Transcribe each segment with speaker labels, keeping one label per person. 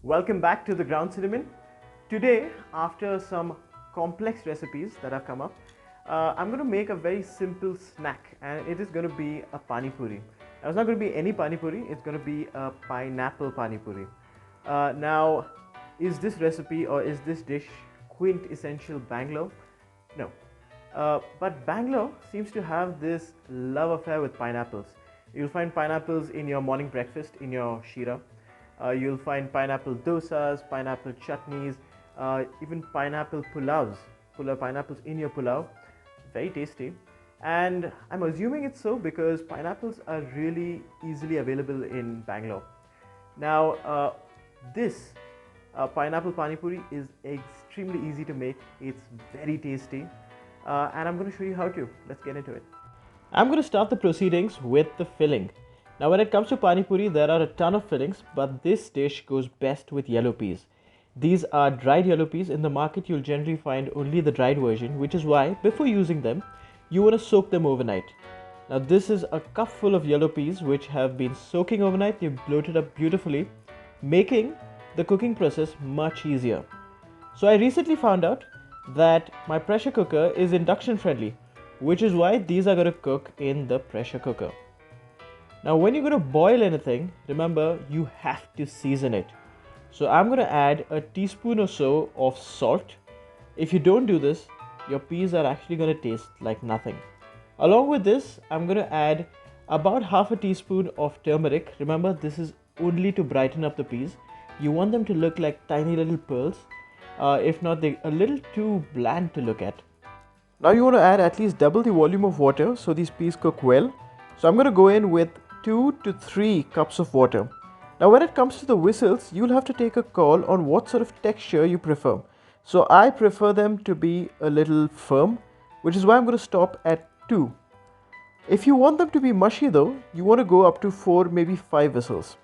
Speaker 1: Welcome back to the ground cinnamon. Today, after some complex recipes that have come up, I'm going to make a very simple snack, and it is going to be a pani puri. Now, it's not going to be any pani puri; it's going to be a pineapple pani puri. Now, is this recipe or is this dish quintessential Bangalore? No, but Bangalore seems to have this love affair with pineapples. You'll find pineapples in your morning breakfast, in your shira. You'll find pineapple dosas, pineapple chutneys, even pineapple pulavs. Pineapples in your pulav, very tasty. And I'm assuming it's so because pineapples are really easily available in Bangalore. Now, this pineapple pani puri is extremely easy to make. It's very tasty, and I'm going to show you how to. Let's get into it. I'm going to start the proceedings with the filling. Now, when it comes to pani puri, there are a ton of fillings, but this dish goes best with yellow peas. These are dried yellow peas. In the market, you'll generally find only the dried version, which is why, before using them, you want to soak them overnight. Now, this is a cup full of yellow peas which have been soaking overnight. They've bloated up beautifully, making the cooking process much easier. So, I recently found out that my pressure cooker is induction friendly, which is why these are going to cook in the pressure cooker. Now, when you're going to boil anything, remember you have to season it. So, I'm going to add a teaspoon or so of salt. If you don't do this, your peas are actually going to taste like nothing. Along with this, I'm going to add about half a teaspoon of turmeric. Remember, this is only to brighten up the peas. You want them to look like tiny little pearls. If not, they're a little too bland to look at. Now, you want to add at least double the volume of water so these peas cook well. So, I'm going to go in with 2 to 3 cups of water. Now, when it comes to the whistles, you'll have to take a call on what sort of texture you prefer. So, I prefer them to be a little firm, which is why I'm going to stop at 2. If you want them to be mushy though, you want to go up to 4, maybe 5 whistles.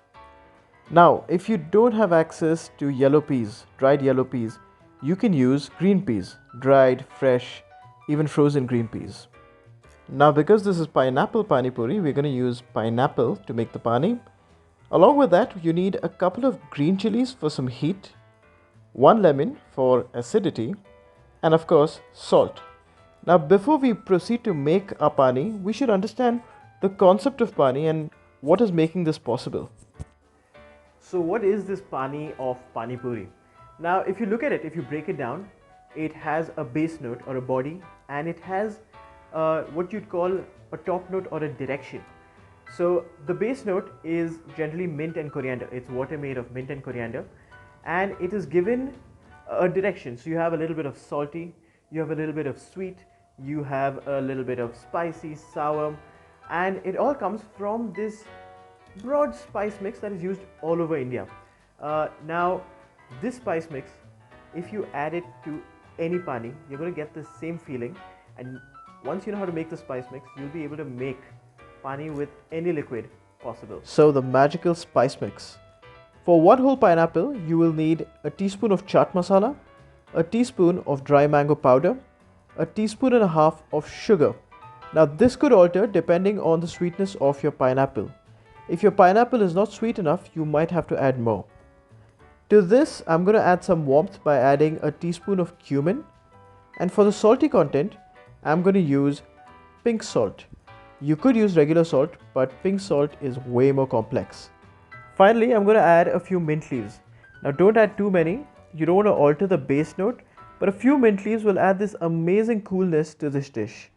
Speaker 1: Now, if you don't have access to yellow peas, dried yellow peas, you can use green peas, dried, fresh, even frozen green peas. Now, because this is pineapple pani puri, we're going to use pineapple to make the pani. Along with that, you need a couple of green chilies for some heat, 1 lemon for acidity, and of course, salt. Now, before we proceed to make our pani, we should understand the concept of pani and what is making this possible. So, what is this pani of pani puri? Now, if you look at it, if you break it down, it has a base note or a body, and it has what you'd call a top note or a direction. So the base note is generally mint and coriander. It's water made of mint and coriander, and it is given a direction. So you have a little bit of salty, you have a little bit of sweet, you have a little bit of spicy, sour, and it all comes from this broad spice mix that is used all over India. Now, this spice mix, if you add it to any pani, you're going to get the same feeling, and once you know how to make the spice mix, you'll be able to make pani with any liquid possible. So, the magical spice mix. For 1 whole pineapple, you will need a teaspoon of chaat masala, a teaspoon of dry mango powder, a teaspoon and a half of sugar. Now, this could alter depending on the sweetness of your pineapple. If your pineapple is not sweet enough, you might have to add more. To this, I'm going to add some warmth by adding a teaspoon of cumin. And for the salty content, I'm going to use pink salt. You could use regular salt, but pink salt is way more complex. Finally, I'm going to add a few mint leaves. Now, don't add too many. You don't want to alter the base note, but a few mint leaves will add this amazing coolness to this dish.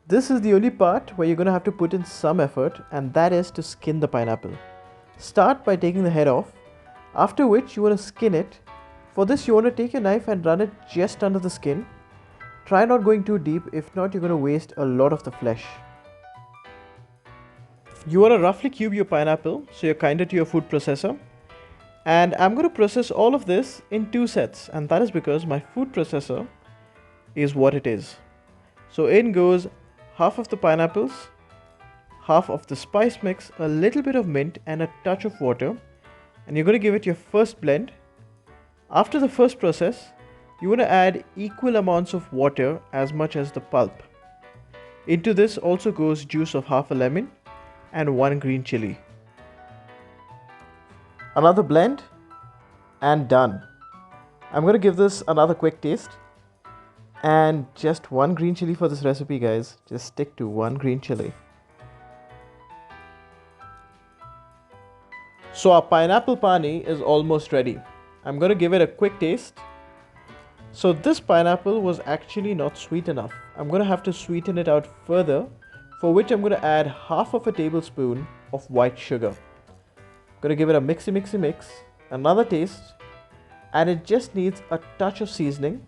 Speaker 1: This is the only part where you're going to have to put in some effort, and that is to skin the pineapple. Start by taking the head off, after which you want to skin it. For this, you want to take your knife and run it just under the skin. Try not going too deep, if not you're going to waste a lot of the flesh. You want to roughly cube your pineapple so you're kinder to your food processor. And I'm going to process all of this in 2 sets, and that is because my food processor is what it is. So in goes half of the pineapples, half of the spice mix, a little bit of mint and a touch of water, and you're going to give it your first blend. After the first process, you want to add equal amounts of water as much as the pulp. Into this also goes juice of half a lemon and 1 green chili. Another blend, and done. I'm going to give this another quick taste. And just one green chili for this recipe, guys. Just stick to one green chili. So our pineapple pani is almost ready. I'm going to give it a quick taste. So this pineapple was actually not sweet enough. I'm going to have to sweeten it out further, for which I'm going to add half of a tablespoon of white sugar. I'm going to give it a mix, another taste, and it just needs a touch of seasoning.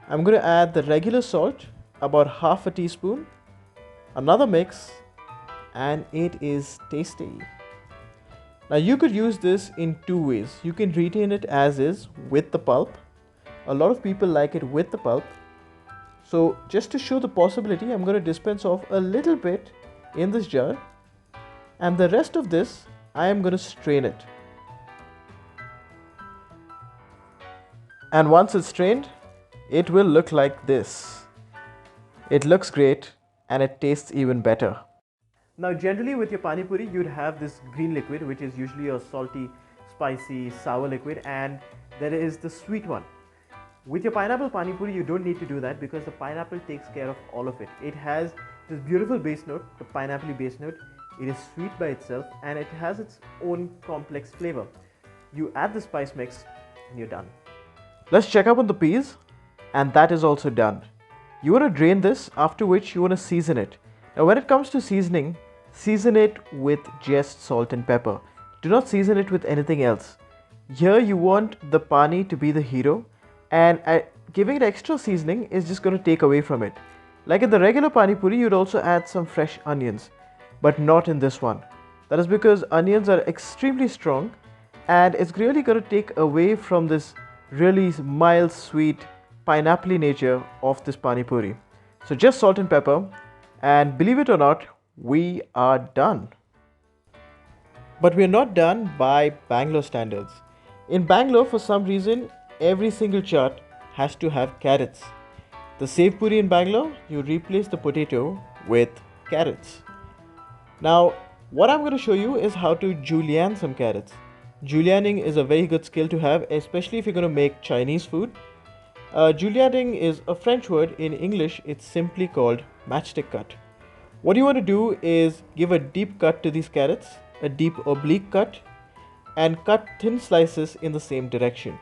Speaker 1: I'm going to add the regular salt, about half a teaspoon, another mix, and it is tasty. Now you could use this in two ways. You can retain it as is with the pulp. A lot of people like it with the pulp. So just to show the possibility, I'm going to dispense off a little bit in this jar, and the rest of this I am going to strain it. And once it's strained, it will look like this. It looks great and it tastes even better. Now generally with your pani puri, you'd have this green liquid, which is usually a salty, spicy, sour liquid, and there is the sweet one. With your pineapple pani puri, you don't need to do that because the pineapple takes care of all of it. It has this beautiful base note, the pineapple base note. It is sweet by itself and it has its own complex flavor. You add the spice mix and you're done. Let's check up on the peas, and that is also done. You want to drain this, after which you want to season it. Now when it comes to seasoning, season it with just salt and pepper. Do not season it with anything else. Here you want the pani to be the hero, and giving it extra seasoning is just going to take away from it. Like in the regular pani puri, you'd also add some fresh onions, but not in this one. That is because onions are extremely strong and it's really going to take away from this really mild, sweet, pineapple nature of this pani puri. So just salt and pepper, and believe it or not, we are done. But we are not done by Bangalore standards. In Bangalore, for some reason, every single chaat has to have carrots. The Sev Puri in Bangalore, you replace the potato with carrots. Now, what I'm going to show you is how to julienne some carrots. Julienning is a very good skill to have, especially if you're going to make Chinese food. Julienning is a French word. In English, it's simply called matchstick cut. What you want to do is give a deep cut to these carrots, a deep oblique cut, and cut thin slices in the same direction.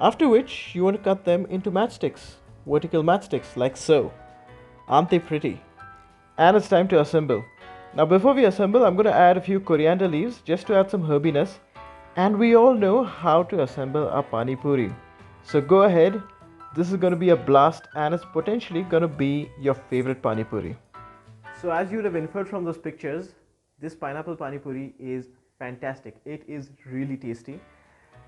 Speaker 1: After which, you want to cut them into matchsticks, vertical matchsticks, like so. Aren't they pretty? And it's time to assemble. Now before we assemble, I'm going to add a few coriander leaves just to add some herbiness. And we all know how to assemble a pani puri. So go ahead. This is going to be a blast, and it's potentially going to be your favorite pani puri. So as you would have inferred from those pictures, this pineapple pani puri is fantastic. It is really tasty.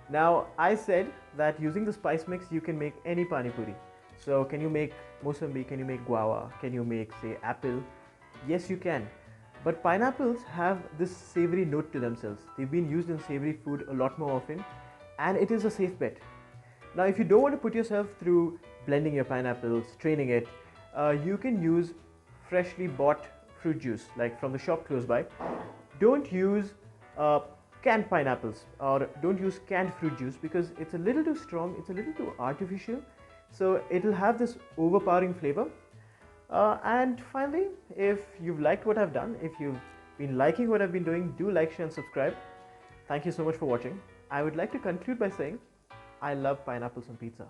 Speaker 1: Now I said that using the spice mix you can make any pani puri. So can you make mosambi, can you make guava, can you make say apple? Yes you can. But pineapples have this savory note to themselves. They've been used in savory food a lot more often, and it is a safe bet. Now if you don't want to put yourself through blending your pineapples, straining it, you can use freshly bought fruit juice like from the shop close by. Don't use canned pineapples, or don't use canned fruit juice, because it's a little too strong, it's a little too artificial, so it'll have this overpowering flavor. And finally, if you've liked what I've done, if you've been liking what I've been doing, do like, share and subscribe. Thank you so much for watching. I would like to conclude by saying I love pineapples on pizza.